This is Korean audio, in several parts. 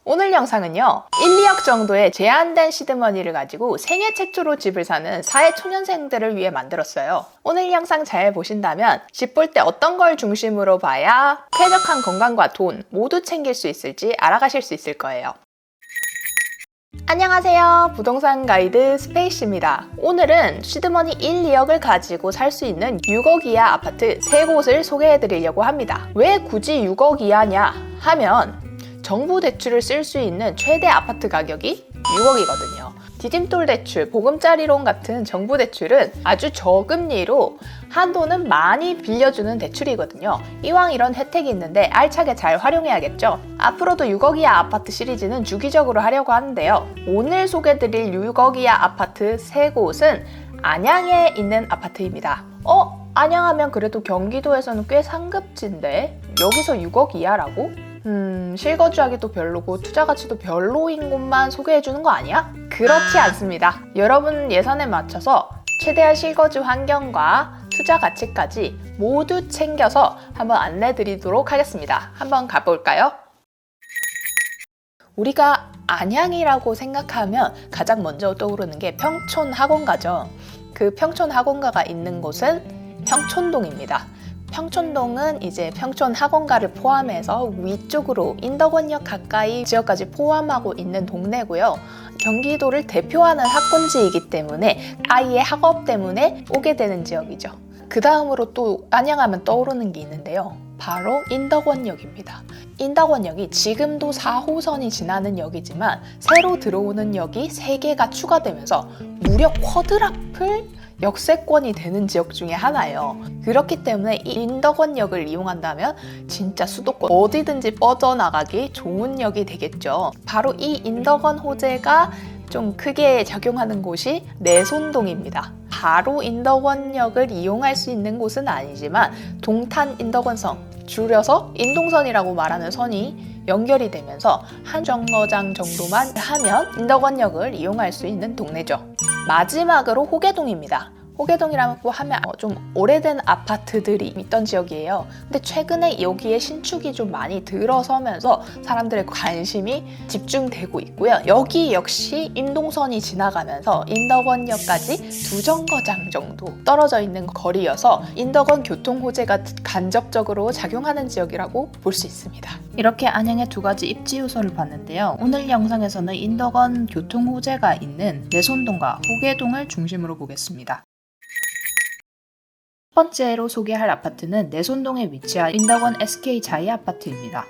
오늘 영상은요 1, 2억 정도의 제한된 시드머니를 가지고 생애 최초로 집을 사는 사회초년생들을 위해 만들었어요. 오늘 영상 잘 보신다면 집 볼 때 어떤 걸 중심으로 봐야 쾌적한 건강과 돈 모두 챙길 수 있을지 알아가실 수 있을 거예요. 안녕하세요. 부동산 가이드 스페이스입니다. 오늘은 시드머니 1, 2억을 가지고 살 수 있는 6억 이하 아파트 3곳을 소개해 드리려고 합니다. 왜 굳이 6억 이하냐 하면 정부 대출을 쓸 수 있는 최대 아파트 가격이 6억이거든요. 디딤돌 대출, 보금자리론 같은 정부 대출은 아주 저금리로 한도는 많이 빌려주는 대출이거든요. 이왕 이런 혜택이 있는데 알차게 잘 활용해야겠죠. 앞으로도 6억 이하 아파트 시리즈는 주기적으로 하려고 하는데요. 오늘 소개드릴 6억 이하 아파트 3곳은 안양에 있는 아파트입니다. 안양하면 그래도 경기도에서는 꽤 상급지인데 여기서 6억 이하라고? 실거주하기도 별로고 투자 가치도 별로인 곳만 소개해주는 거 아니야? 그렇지 않습니다. 여러분 예산에 맞춰서 최대한 실거주 환경과 투자 가치까지 모두 챙겨서 한번 안내 드리도록 하겠습니다. 한번 가볼까요? 우리가 안양이라고 생각하면 가장 먼저 떠오르는 게 평촌학원가죠. 그 평촌학원가가 있는 곳은 평촌동입니다. 평촌동은 이제 평촌학원가를 포함해서 위쪽으로 인덕원역 가까이 지역까지 포함하고 있는 동네고요. 경기도를 대표하는 학군지이기 때문에 아이의 학업 때문에 오게 되는 지역이죠. 그 다음으로 또 안양하면 떠오르는 게 있는데요. 바로 인덕원역입니다. 인덕원역이 지금도 4호선이 지나는 역이지만 새로 들어오는 역이 3개가 추가되면서 무려 쿼드라플 역세권이 되는 지역 중에 하나예요. 그렇기 때문에 이 인덕원역을 이용한다면 진짜 수도권 어디든지 뻗어나가기 좋은 역이 되겠죠. 바로 이 인덕원 호재가 좀 크게 작용하는 곳이 내손동입니다. 바로 인덕원역을 이용할 수 있는 곳은 아니지만 동탄 인덕원선, 줄여서 인동선이라고 말하는 선이 연결이 되면서 한 정거장 정도만 하면 인덕원역을 이용할 수 있는 동네죠. 마지막으로 호계동입니다. 호계동이라고 하면 좀 오래된 아파트들이 있던 지역이에요. 근데 최근에 여기에 신축이 좀 많이 들어서면서 사람들의 관심이 집중되고 있고요. 여기 역시 인동선이 지나가면서 인덕원역까지 2정거장 정도 떨어져 있는 거리여서 인덕원 교통 호재가 간접적으로 작용하는 지역이라고 볼 수 있습니다. 이렇게 안양의 2가지 입지 요소를 봤는데요. 오늘 영상에서는 인덕원 교통 호재가 있는 내손동과 호계동을 중심으로 보겠습니다. 첫 번째로 소개할 아파트는 내손동에 위치한 인덕원 SK 자이 아파트입니다.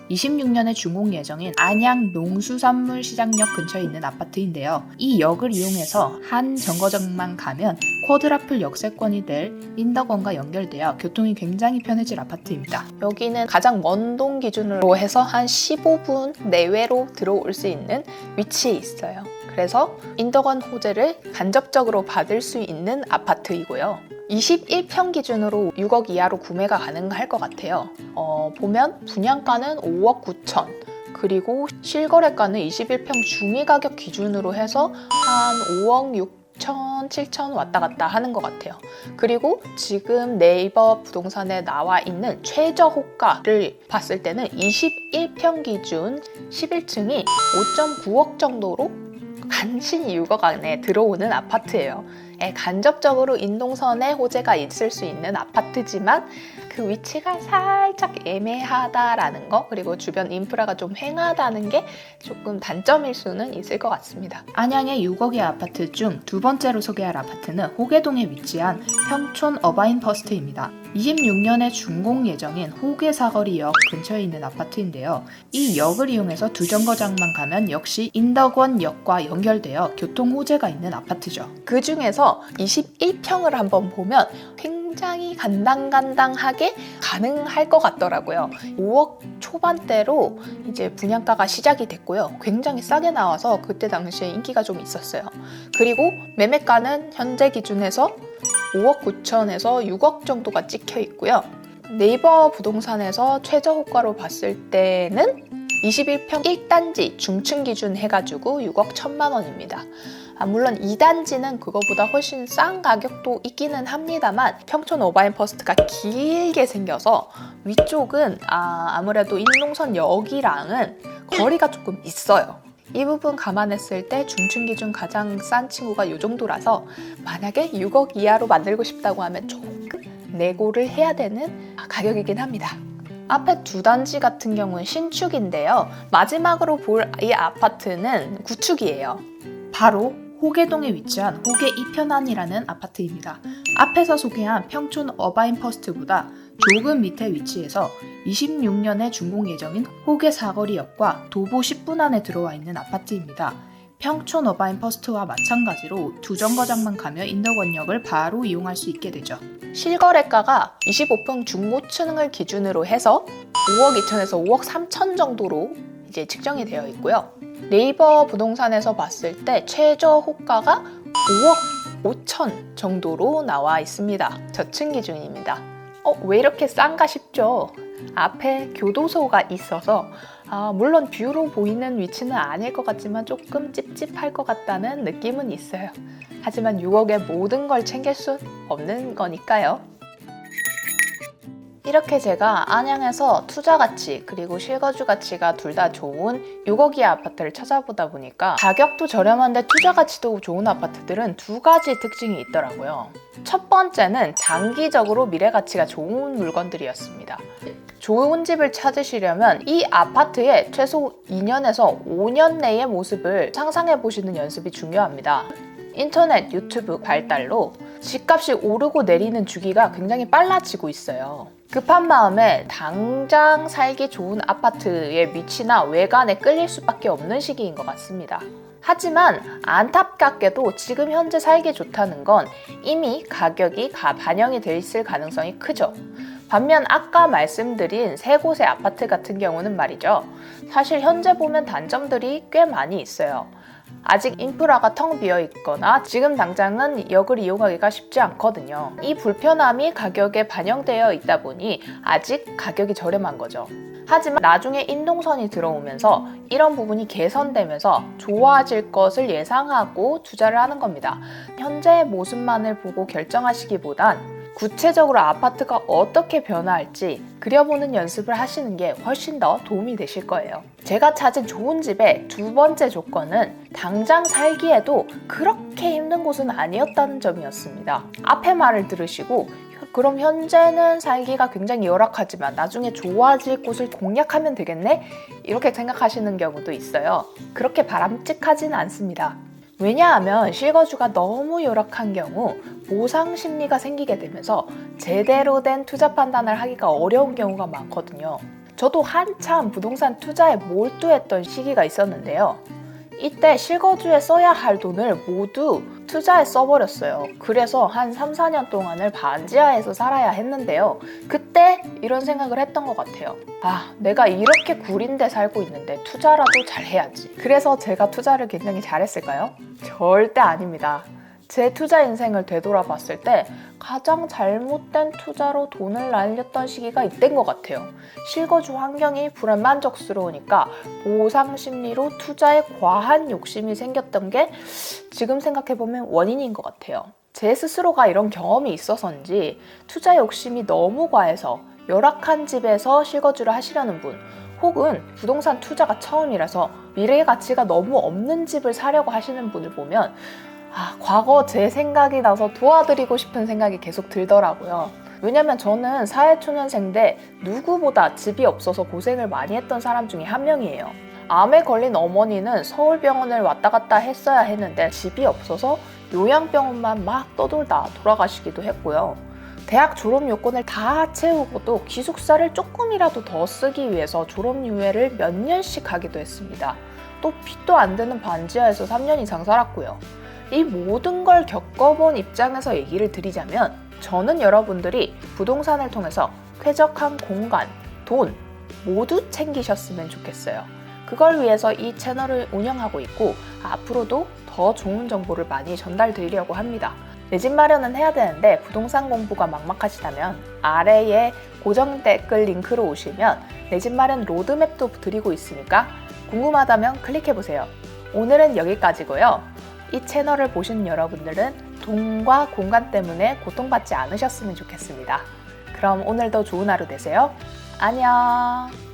26년에 준공 예정인 안양 농수산물시장역 근처에 있는 아파트인데요. 이 역을 이용해서 한 정거장만 가면 쿼드라플 역세권이 될 인덕원과 연결되어 교통이 굉장히 편해질 아파트입니다. 여기는 가장 먼 동 기준으로 해서 한 15분 내외로 들어올 수 있는 위치에 있어요. 그래서 인덕원 호재를 간접적으로 받을 수 있는 아파트이고요. 21평 기준으로 6억 이하로 구매가 가능할 것 같아요. 보면 분양가는 5억 9천, 그리고 실거래가는 21평 중위가격 기준으로 해서 한 5억 6천, 7천 왔다 갔다 하는 것 같아요. 그리고 지금 네이버 부동산에 나와 있는 최저 호가를 봤을 때는 21평 기준 11층이 5.9억 정도로 간신히 6억 안에 들어오는 아파트예요. 간접적으로 인동선에 호재가 있을 수 있는 아파트지만 그 위치가 살짝 애매하다라는 거, 그리고 주변 인프라가 좀 횡하다는 게 조금 단점일 수는 있을 것 같습니다. 안양의 6억의 아파트 중 2번째로 소개할 아파트는 호계동에 위치한 평촌 어바인퍼스트입니다. 26년에 준공 예정인 호계사거리역 근처에 있는 아파트인데요. 이 역을 이용해서 2정거장만 가면 역시 인덕원역과 연결되어 교통 호재가 있는 아파트죠. 그 중에서 21평을 한번 보면 굉장히 간당간당하게 가능할 것 같더라고요. 5억 초반대로 이제 분양가가 시작이 됐고요. 굉장히 싸게 나와서 그때 당시에 인기가 좀 있었어요. 그리고 매매가는 현재 기준에서 5억 9천에서 6억 정도가 찍혀 있고요. 네이버 부동산에서 최저 호가로 봤을 때는 21평 1단지 중층 기준 해가지고 6억 1천만 원입니다. 물론 2단지는 그거보다 훨씬 싼 가격도 있기는 합니다만 평촌 어바인퍼스트가 길게 생겨서 위쪽은 아무래도 인농선역이랑은 거리가 조금 있어요. 이 부분 감안했을 때 중층 기준 가장 싼 친구가 이 정도라서 만약에 6억 이하로 만들고 싶다고 하면 조금 내고를 해야 되는 가격이긴 합니다. 앞에 2단지 같은 경우는 신축인데요. 마지막으로 볼 이 아파트는 구축이에요. 바로 호계동에 위치한 호계 이편안이라는 아파트입니다. 앞에서 소개한 평촌 어바인퍼스트보다 조금 밑에 위치해서 26년에 준공 예정인 호계 사거리역과 도보 10분 안에 들어와 있는 아파트입니다. 평촌 어바인퍼스트와 마찬가지로 두 정거장만 가며 인덕원역을 바로 이용할 수 있게 되죠. 실거래가가 25평 중고층을 기준으로 해서 5억 2천에서 5억 3천 정도로 이제 측정이 되어 있고요. 네이버 부동산에서 봤을 때 최저 호가가 5억 5천 정도로 나와 있습니다. 저층 기준입니다. 왜 이렇게 싼가 싶죠? 앞에 교도소가 있어서 물론 뷰로 보이는 위치는 아닐 것 같지만 조금 찝찝할 것 같다는 느낌은 있어요. 하지만 6억에 모든 걸 챙길 수 없는 거니까요. 이렇게 제가 안양에서 투자 가치 그리고 실거주 가치가 둘 다 좋은 6억 이하 아파트를 찾아보다 보니까 가격도 저렴한데 투자 가치도 좋은 아파트들은 두 가지 특징이 있더라고요. 첫 번째는 장기적으로 미래 가치가 좋은 물건들이었습니다. 좋은 집을 찾으시려면 이 아파트의 최소 2년에서 5년 내의 모습을 상상해 보시는 연습이 중요합니다. 인터넷, 유튜브 발달로 집값이 오르고 내리는 주기가 굉장히 빨라지고 있어요. 급한 마음에 당장 살기 좋은 아파트의 위치나 외관에 끌릴 수밖에 없는 시기인 것 같습니다. 하지만 안타깝게도 지금 현재 살기 좋다는 건 이미 가격이 반영이 돼 있을 가능성이 크죠. 반면 아까 말씀드린 세 곳의 아파트 같은 경우는 말이죠. 사실 현재 보면 단점들이 꽤 많이 있어요. 아직 인프라가 텅 비어 있거나 지금 당장은 역을 이용하기가 쉽지 않거든요. 이 불편함이 가격에 반영되어 있다 보니 아직 가격이 저렴한 거죠. 하지만 나중에 인동선이 들어오면서 이런 부분이 개선되면서 좋아질 것을 예상하고 투자를 하는 겁니다. 현재의 모습만을 보고 결정하시기보단 구체적으로 아파트가 어떻게 변화할지 그려보는 연습을 하시는 게 훨씬 더 도움이 되실 거예요. 제가 찾은 좋은 집의 두 번째 조건은 당장 살기에도 그렇게 힘든 곳은 아니었다는 점이었습니다. 앞에 말을 들으시고 그럼 현재는 살기가 굉장히 열악하지만 나중에 좋아질 곳을 공략하면 되겠네? 이렇게 생각하시는 경우도 있어요. 그렇게 바람직하지는 않습니다. 왜냐하면 실거주가 너무 열악한 경우 보상 심리가 생기게 되면서 제대로 된 투자 판단을 하기가 어려운 경우가 많거든요. 저도 한참 부동산 투자에 몰두했던 시기가 있었는데요. 이때 실거주에 써야 할 돈을 모두 투자에 써버렸어요. 그래서 한 3, 4년 동안을 반지하에서 살아야 했는데요. 그때 이런 생각을 했던 것 같아요. 내가 이렇게 구린데 살고 있는데 투자라도 잘 해야지. 그래서 제가 투자를 굉장히 잘했을까요? 절대 아닙니다. 제 투자 인생을 되돌아봤을 때 가장 잘못된 투자로 돈을 날렸던 시기가 이때인 것 같아요. 실거주 환경이 불만족스러우니까 보상 심리로 투자에 과한 욕심이 생겼던 게 지금 생각해보면 원인인 것 같아요. 제 스스로가 이런 경험이 있어서인지 투자 욕심이 너무 과해서 열악한 집에서 실거주를 하시려는 분, 혹은 부동산 투자가 처음이라서 미래의 가치가 너무 없는 집을 사려고 하시는 분을 보면 과거 제 생각이 나서 도와드리고 싶은 생각이 계속 들더라고요. 왜냐면 저는 사회초년생인데 누구보다 집이 없어서 고생을 많이 했던 사람 중에 한 명이에요. 암에 걸린 어머니는 서울병원을 왔다 갔다 했어야 했는데 집이 없어서 요양병원만 막 떠돌다 돌아가시기도 했고요. 대학 졸업 요건을 다 채우고도 기숙사를 조금이라도 더 쓰기 위해서 졸업유예를 몇 년씩 하기도 했습니다. 또 빚도 안 되는 반지하에서 3년 이상 살았고요. 이 모든 걸 겪어본 입장에서 얘기를 드리자면 저는 여러분들이 부동산을 통해서 쾌적한 공간, 돈 모두 챙기셨으면 좋겠어요. 그걸 위해서 이 채널을 운영하고 있고 앞으로도 더 좋은 정보를 많이 전달드리려고 합니다. 내 집 마련은 해야 되는데 부동산 공부가 막막하시다면 아래에 고정 댓글 링크로 오시면 내 집 마련 로드맵도 드리고 있으니까 궁금하다면 클릭해보세요. 오늘은 여기까지고요. 이 채널을 보신 여러분들은 돈과 공간 때문에 고통받지 않으셨으면 좋겠습니다. 그럼 오늘도 좋은 하루 되세요. 안녕.